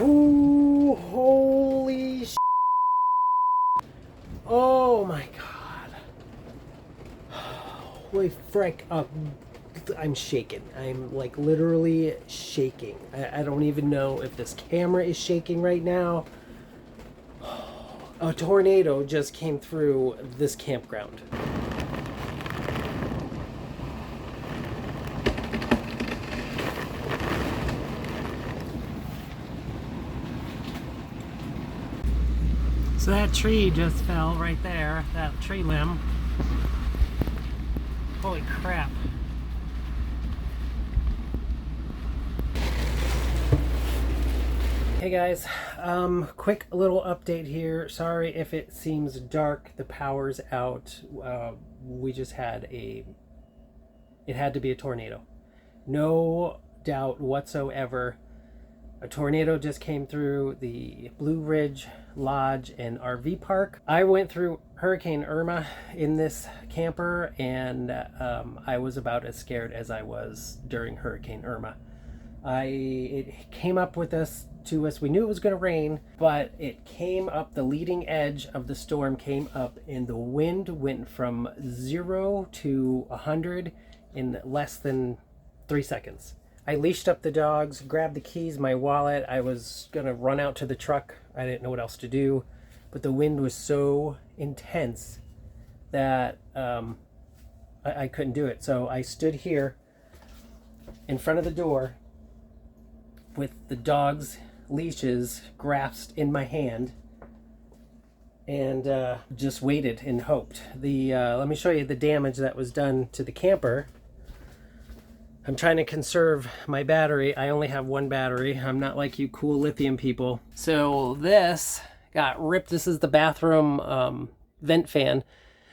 Ooh, holy sh**. Oh my god. Holy frick. I'm shaking. I'm like literally shaking. I don't even know if this camera is shaking right now. A tornado just came through this campground. So that tree just fell right there, that tree limb. Holy crap. Hey guys, quick little update here. Sorry if it seems dark, the power's out. We just had it had to be a tornado. No doubt whatsoever. A tornado just came through the Blue Ridge Lodge and RV park. I went through Hurricane Irma in this camper, and I was about as scared as I was during Hurricane Irma. It came up with us to us. We knew it was going to rain, but it came up, the leading edge of the storm came up, and the wind went from 0 to 100 in less than 3 seconds. I leashed up the dogs, grabbed the keys, my wallet. I was going to run out to the truck. I didn't know what else to do, but the wind was so intense that I couldn't do it. So I stood here in front of the door with the dog's leashes grasped in my hand, and just waited and hoped. Let me show you the damage that was done to the camper. I'm trying to conserve my battery. I only have one battery. I'm not like you cool lithium people. So this got ripped. This is the bathroom vent fan.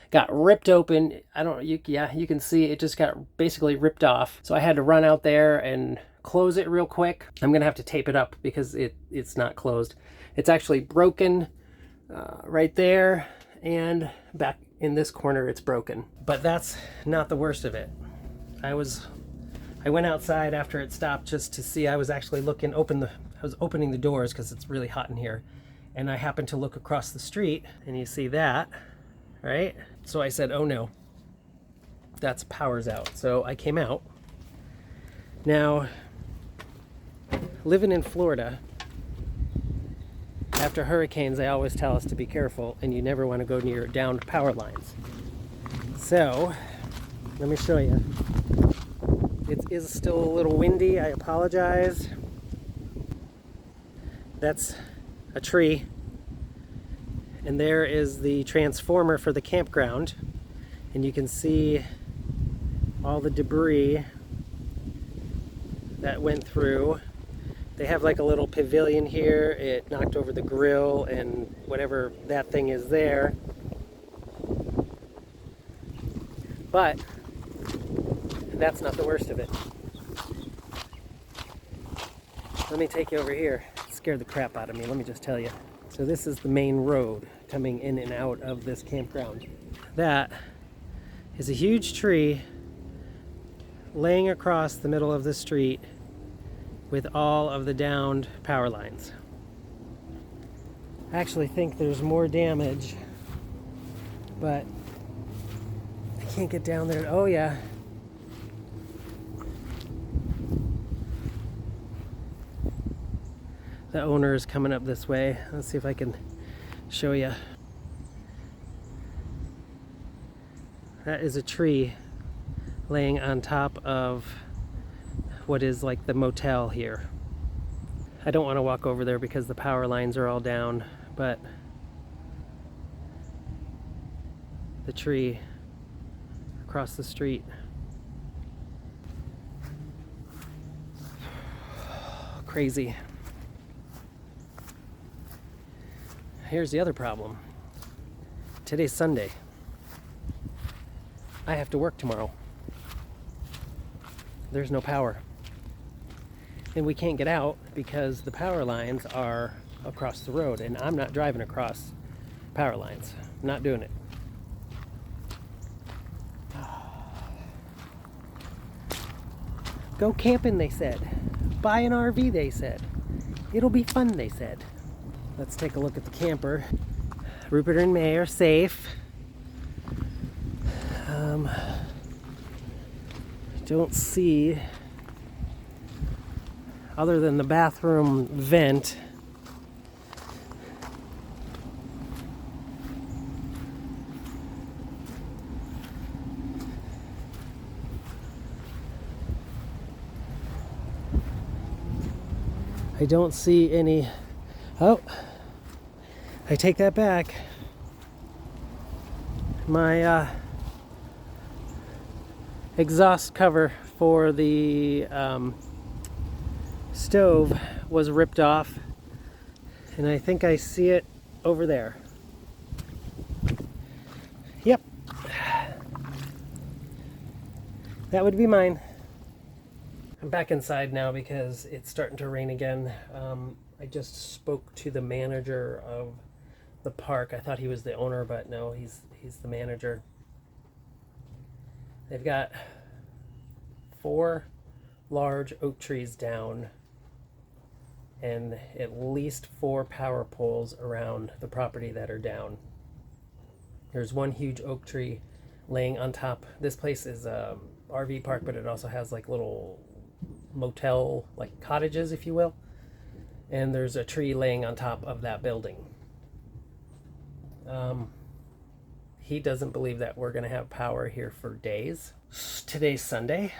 Got ripped open. You can see it just got basically ripped off. So I had to run out there and close it real quick. I'm gonna have to tape it up because it's not closed. It's actually broken right there, and back in this corner it's broken. But that's not the worst of it. I went outside after it stopped just to see. I was actually I was opening the doors because it's really hot in here, and I happened to look across the street, and you see that, right? So I said, oh no, that's power's out. So I came out. Now, living in Florida, after hurricanes, they always tell us to be careful, and you never want to go near downed power lines. So, let me show you. It is still a little windy, I apologize. That's a tree. And there is the transformer for the campground. And you can see all the debris that went through. They have like a little pavilion here. It knocked over the grill and whatever that thing is there. But that's not the worst of it. Let me take you over here. It scared the crap out of me, let me just tell you. So this is the main road coming in and out of this campground. That is a huge tree laying across the middle of the street with all of the downed power lines. I actually think there's more damage, but I can't get down there. Oh yeah. The owner is coming up this way. Let's see if I can show you. That is a tree laying on top of what is like the motel here. I don't want to walk over there because the power lines are all down, but the tree across the street. Crazy. Here's the other problem. Today's Sunday. I have to work tomorrow. There's no power. And we can't get out because the power lines are across the road, and I'm not driving across power lines. I'm not doing it. Go camping, they said. Buy an RV, they said. It'll be fun, they said. Let's take a look at the camper. Rupert and May are safe. Don't see, other than the bathroom vent, I don't see any. Oh, I take that back. My exhaust cover for the stove was ripped off, and I think I see it over there. Yep, that would be mine. I'm back inside now because it's starting to rain again. I just spoke to the manager of the park. I thought he was the owner, but no, he's the manager. They've got 4 large oak trees down and at least 4 power poles around the property that are down. There's one huge oak tree laying on top. This place is a RV park, but it also has like little motel, like cottages, if you will. And there's a tree laying on top of that building. He doesn't believe that we're going to have power here for days. Today's Sunday.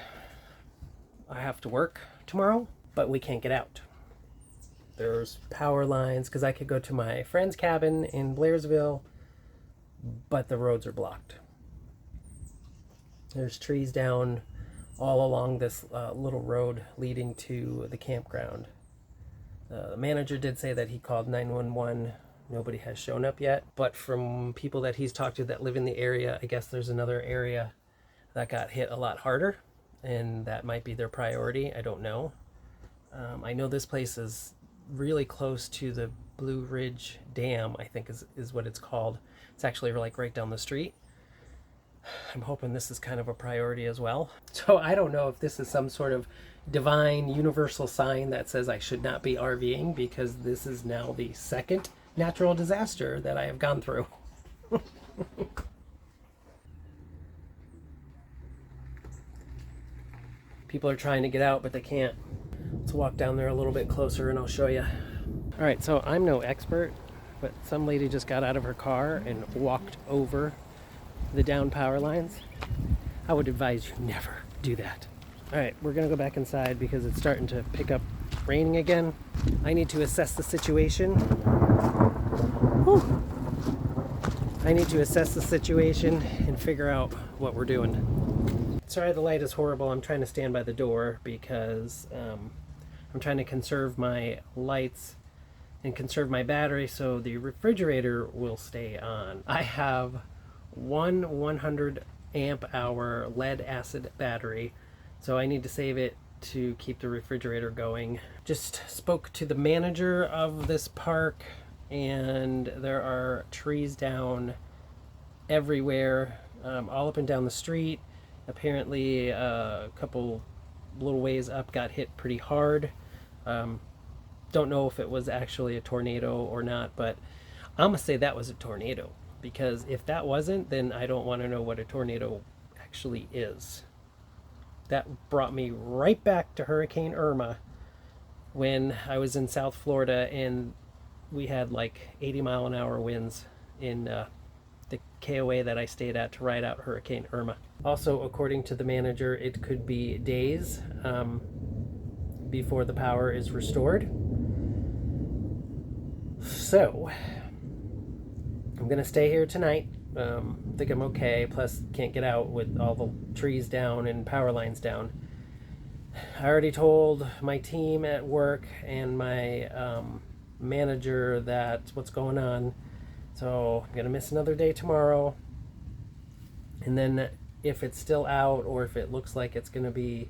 I have to work tomorrow, but we can't get out. There's power lines, because I could go to my friend's cabin in Blairsville, but the roads are blocked. There's trees down all along this little road leading to the campground. The manager did say that he called 911. Nobody has shown up yet, but from people that he's talked to that live in the area, I guess there's another area that got hit a lot harder, and that might be their priority. I don't know. I know this place is really close to the Blue Ridge Dam, I think is what it's called. It's actually like right down the street. I'm hoping this is kind of a priority as well. So I don't know if this is some sort of divine universal sign that says I should not be RVing, because this is now the second natural disaster that I have gone through. People are trying to get out, but they can't. Let's walk down there a little bit closer and I'll show you. All right, so I'm no expert, but some lady just got out of her car and walked over the down power lines. I would advise you never do that. All right, we're gonna go back inside because it's starting to pick up raining again. I need to assess the situation. Whew. I need to assess the situation and figure out what we're doing. Sorry the light is horrible. I'm trying to stand by the door because I'm trying to conserve my lights and conserve my battery so the refrigerator will stay on. I have one 100 amp hour lead acid battery, so I need to save it to keep the refrigerator going. Just spoke to the manager of this park, and there are trees down everywhere, all up and down the street. Apparently a couple little ways up got hit pretty hard. Don't know if it was actually a tornado or not, but I'm gonna say that was a tornado, because if that wasn't, then I don't want to know what a tornado actually is. That brought me right back to Hurricane Irma when I was in South Florida and we had like 80-mile-an-hour winds in the KOA that I stayed at to ride out Hurricane Irma. Also, according to the manager, it could be days before the power is restored. So I'm gonna stay here tonight. Think I'm okay, plus can't get out with all the trees down and power lines down. I already told my team at work and my manager that what's going on, so I'm gonna miss another day tomorrow, and then if it's still out or if it looks like it's gonna be,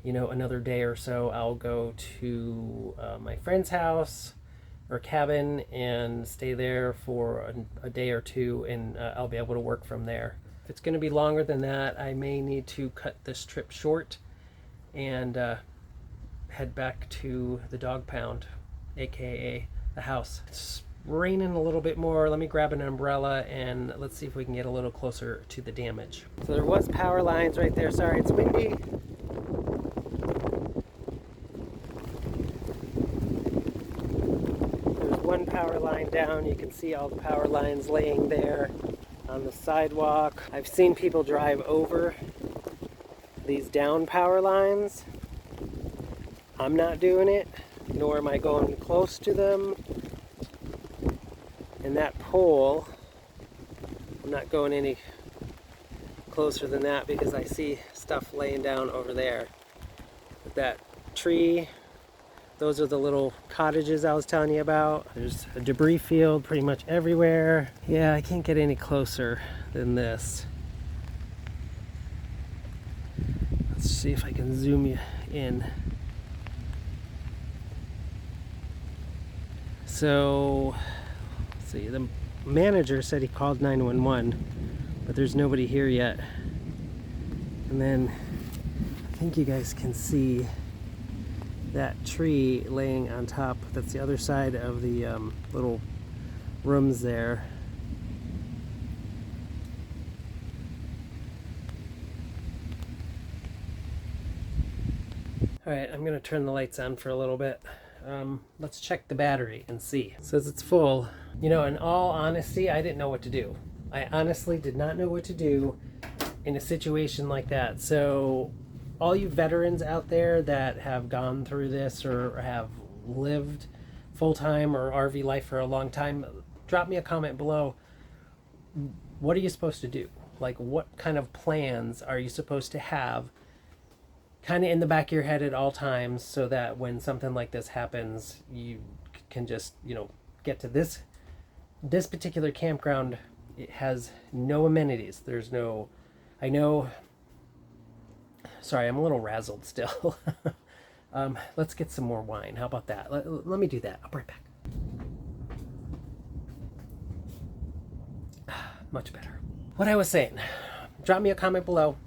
you know, another day or so, I'll go to my friend's house or cabin and stay there for a day or two, and I'll be able to work from there. If it's going to be longer than that, I may need to cut this trip short and head back to the dog pound. aka the house. It's raining a little bit more. Let me grab an umbrella and let's see if we can get a little closer to the damage. So there was power lines right there. Sorry, it's windy. There's one power line down. You can see all the power lines laying there on the sidewalk. I've seen people drive over these down power lines. I'm not doing it, nor am I going close to them. And that pole, I'm not going any closer than that because I see stuff laying down over there. But that tree, those are the little cottages I was telling you about. There's a debris field pretty much everywhere. Yeah, I can't get any closer than this. Let's see if I can zoom you in. So, let's see, the manager said he called 911, but there's nobody here yet. And then I think you guys can see that tree laying on top. That's the other side of the little rooms there. All right, I'm gonna turn the lights on for a little bit. Let's check the battery and see. It says it's full. You know, in all honesty, I didn't know what to do. I honestly did not know what to do in a situation like that. So all you veterans out there that have gone through this or have lived full-time or RV life for a long time, drop me a comment below. What are you supposed to do? Like, what kind of plans are you supposed to have kind of in the back of your head at all times so that when something like this happens, you can just, you know, get to this particular campground. It has no amenities. There's no, I know, sorry, I'm a little razzled still. Let's get some more wine. How about that? Let me do that. I'll be right back. Much better. What I was saying, drop me a comment below.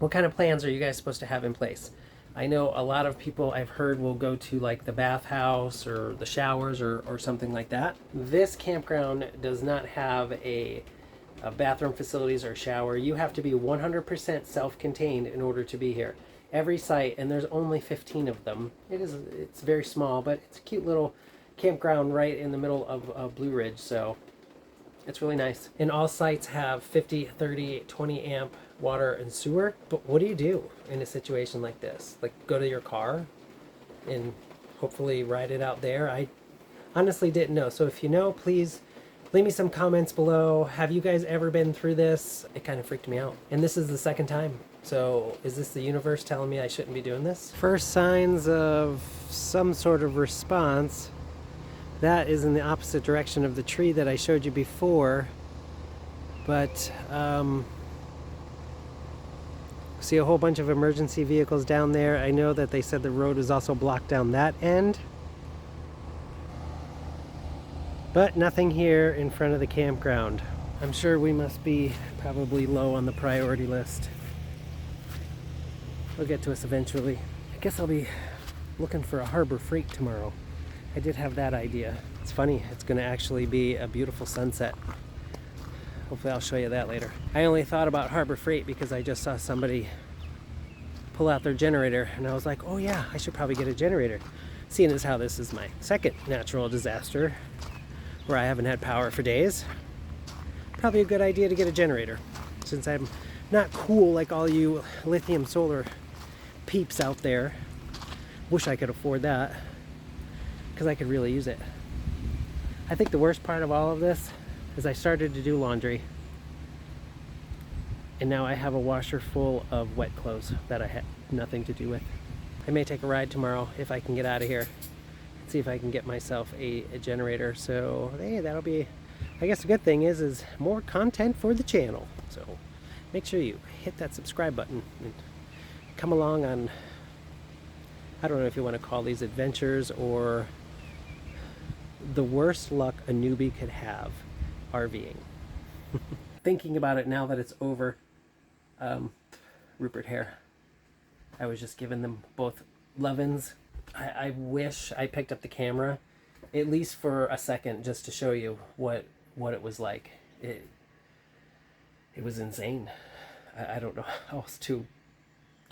What kind of plans are you guys supposed to have in place? I know a lot of people I've heard will go to like the bathhouse or the showers or something like that. This campground does not have a bathroom facilities or shower. You have to be 100% self-contained in order to be here. Every site, and there's only 15 of them. It's very small, but it's a cute little campground right in the middle of Blue Ridge, so it's really nice. And all sites have 50, 30, 20 amp water and sewer. But what do you do in a situation like this? Like, go to your car and hopefully ride it out there? I honestly didn't know. So if you know, please leave me some comments below. Have you guys ever been through this? It kind of freaked me out. And this is the second time. So is this the universe telling me I shouldn't be doing this? First signs of some sort of response. That is in the opposite direction of the tree that I showed you before. But see a whole bunch of emergency vehicles down there. I know that they said the road is also blocked down that end. But nothing here in front of the campground. I'm sure we must be probably low on the priority list. They'll get to us eventually. I guess I'll be looking for a Harbor Freight tomorrow. I did have that idea. It's funny, it's gonna actually be a beautiful sunset. Hopefully I'll show you that later. I only thought about Harbor Freight because I just saw somebody pull out their generator and I was like, oh yeah, I should probably get a generator. Seeing as how this is my second natural disaster where I haven't had power for days, probably a good idea to get a generator since I'm not cool like all you lithium solar peeps out there. Wish I could afford that because I could really use it. I think the worst part of all of this is I started to do laundry and now I have a washer full of wet clothes that I had nothing to do with. I may take a ride tomorrow if I can get out of here. See if I can get myself a generator. So hey, that'll be, I guess the good thing is more content for the channel. So make sure you hit that subscribe button and come along on, I don't know if you want to call these adventures or the worst luck a newbie could have RVing. Thinking about it now that it's over, Rupert Hare, I was just giving them both lovin's. I wish I picked up the camera, at least for a second, just to show you what it was like. It was insane. I don't know how else to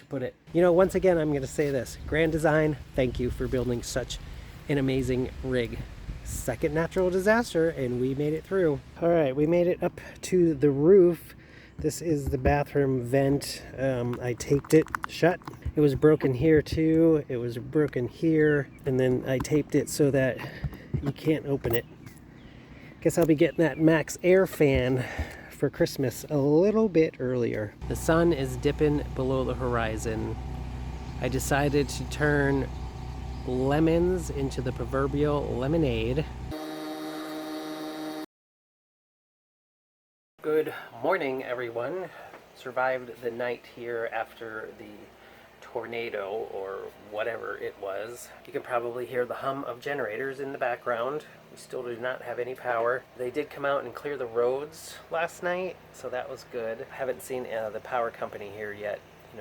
put it. You know, once again, I'm going to say this. Grand Design, thank you for building such an amazing rig. Second natural disaster, and we made it through. All right, we made it up to the roof. This is the bathroom vent. I taped it shut. It was broken here too. It was broken here, and then I taped it so that you can't open it. Guess I'll be getting that Max Air fan for Christmas a little bit earlier. The sun is dipping below the horizon. I decided to turn lemons into the proverbial lemonade. Good morning, everyone. Survived the night here after the tornado or whatever it was. You can probably hear the hum of generators in the background. We still do not have any power. They did come out and clear the roads last night, so that was good. I haven't seen the power company here yet,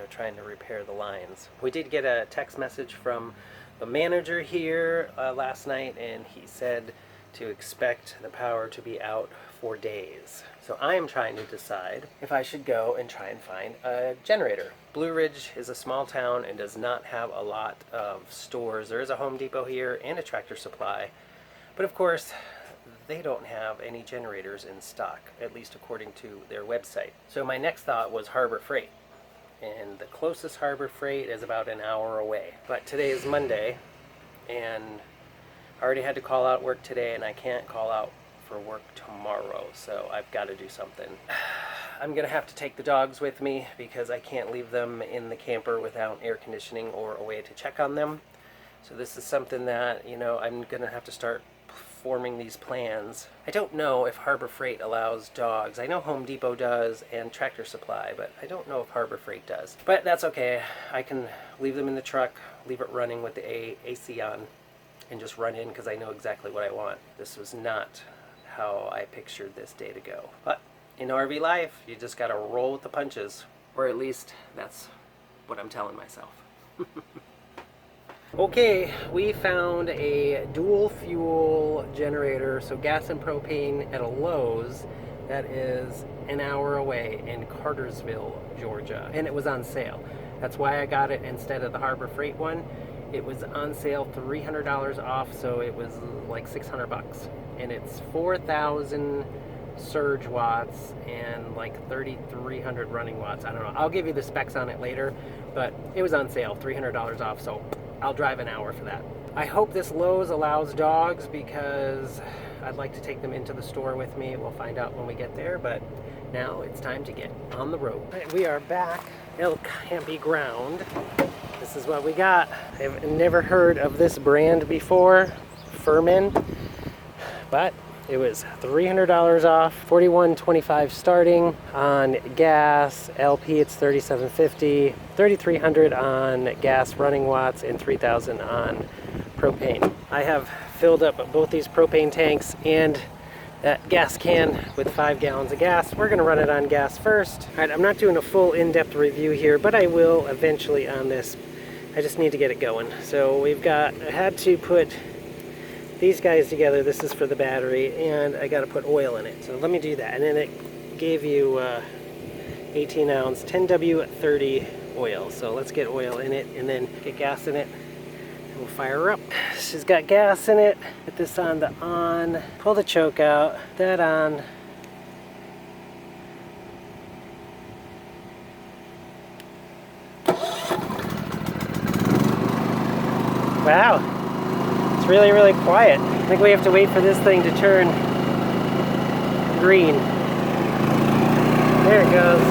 trying to repair the lines. We did get a text message from the manager here last night, and he said to expect the power to be out for days. So I am trying to decide if I should go and try and find a generator. Blue Ridge is a small town and does not have a lot of stores. There is a Home Depot here and a Tractor Supply, but of course they don't have any generators in stock, at least according to their website. So my next thought was Harbor Freight, and the closest Harbor Freight is about an hour away. But today is Monday, and I already had to call out work today, and I can't call out for work tomorrow, so I've got to do something. I'm gonna have to take the dogs with me because I can't leave them in the camper without air conditioning or a way to check on them. So this is something that, I'm gonna have to start forming these plans. I don't know if Harbor Freight allows dogs. I know Home Depot does and Tractor Supply, but I don't know if Harbor Freight does. But that's okay. I can leave them in the truck, leave it running with the AC on, and just run in because I know exactly what I want. This was not how I pictured this day to go. But in RV life, you just gotta roll with the punches. Or at least that's what I'm telling myself. Okay, we found a dual fuel generator, so gas and propane at a Lowe's that is an hour away in Cartersville, Georgia. And it was on sale. That's why I got it instead of the Harbor Freight one. It was on sale, $300 off, so it was like 600 bucks. And it's 4,000 surge watts and like 3,300 running watts. I don't know. I'll give you the specs on it later, but it was on sale, $300 off, so I'll drive an hour for that. I hope this Lowe's allows dogs because I'd like to take them into the store with me. We'll find out when we get there, but now it's time to get on the road. Right, we are back. El Campground. This is what we got. I've never heard of this brand before, Furman, but it was $300 off, $41.25 starting on gas. LP it's $37.50, $3,300 on gas running watts, and $3,000 on propane. I have filled up both these propane tanks and that gas can with 5 gallons of gas. We're gonna run it on gas first. All right, I'm not doing a full in-depth review here, but I will eventually on this. I just need to get it going. So I had to put these guys together. This is for the battery, and I got to put oil in it. So let me do that. And then it gave you 18 ounce 10W30 oil. So let's get oil in it and then get gas in it. And we'll fire her up. She's got gas in it. Put this on the on. Pull the choke out. That on. Wow. It's really, really quiet. I think we have to wait for this thing to turn green. There it goes.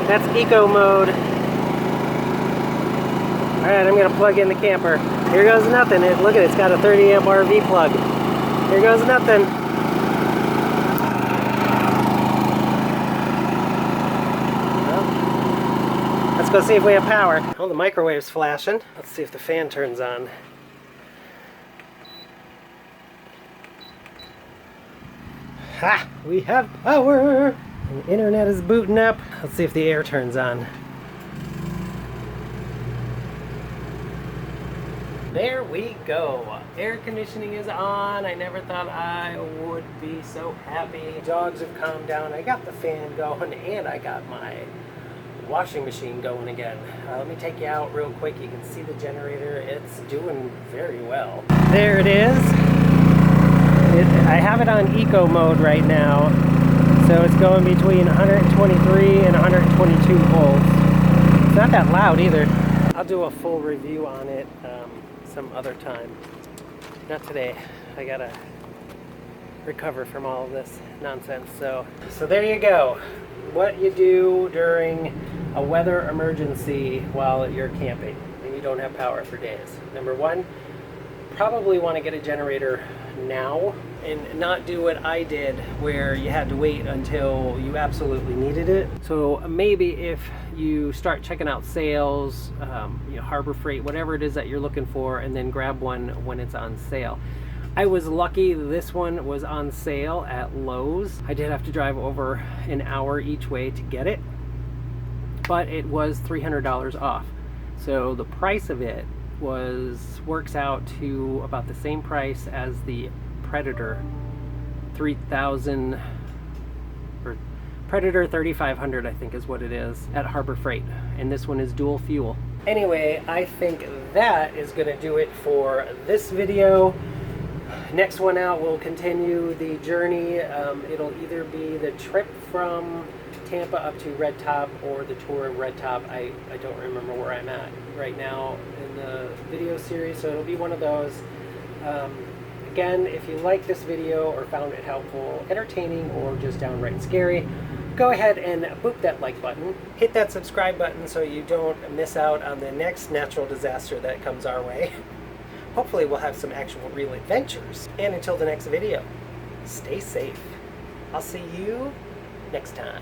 That's eco mode. Alright, I'm going to plug in the camper. Here goes nothing. Look at it, it's got a 30 amp RV plug. Here goes nothing. Let's go see if we have power. Oh, the microwave's flashing. Let's see if the fan turns on. Ha! We have power! The internet is booting up. Let's see if the air turns on. There we go. Air conditioning is on. I never thought I would be so happy. Dogs have calmed down. I got the fan going and I got my washing machine going again. Let me take you out real quick. You can see the generator. It's doing very well. There it is. I have it on eco mode right now. So it's going between 123 and 122 volts. It's not that loud either. I'll do a full review on it some other time. Not today. I gotta recover from all of this nonsense. So there you go. What you do during a weather emergency while you're camping and you don't have power for days. Number one, probably want to get a generator now and not do what I did where you had to wait until you absolutely needed it. So maybe if you start checking out sales, Harbor Freight, whatever it is that you're looking for, and then grab one when it's on sale. I was lucky this one was on sale at Lowe's. I did have to drive over an hour each way to get it, but it was $300 off. So the price of it works out to about the same price as the Predator 3000 or Predator 3500, I think is what it is, at Harbor Freight, and this one is dual fuel. Anyway, I think that is going to do it for this video. Next one out, we'll continue the journey. It'll either be the trip from Tampa up to Red Top or the tour of Red Top. I don't remember where I'm at right now in the video series, so it'll be one of those. Again, if you like this video or found it helpful, entertaining, or just downright scary, go ahead and boop that like button. Hit that subscribe button so you don't miss out on the next natural disaster that comes our way. Hopefully we'll have some actual real adventures. And until the next video, stay safe. I'll see you next time.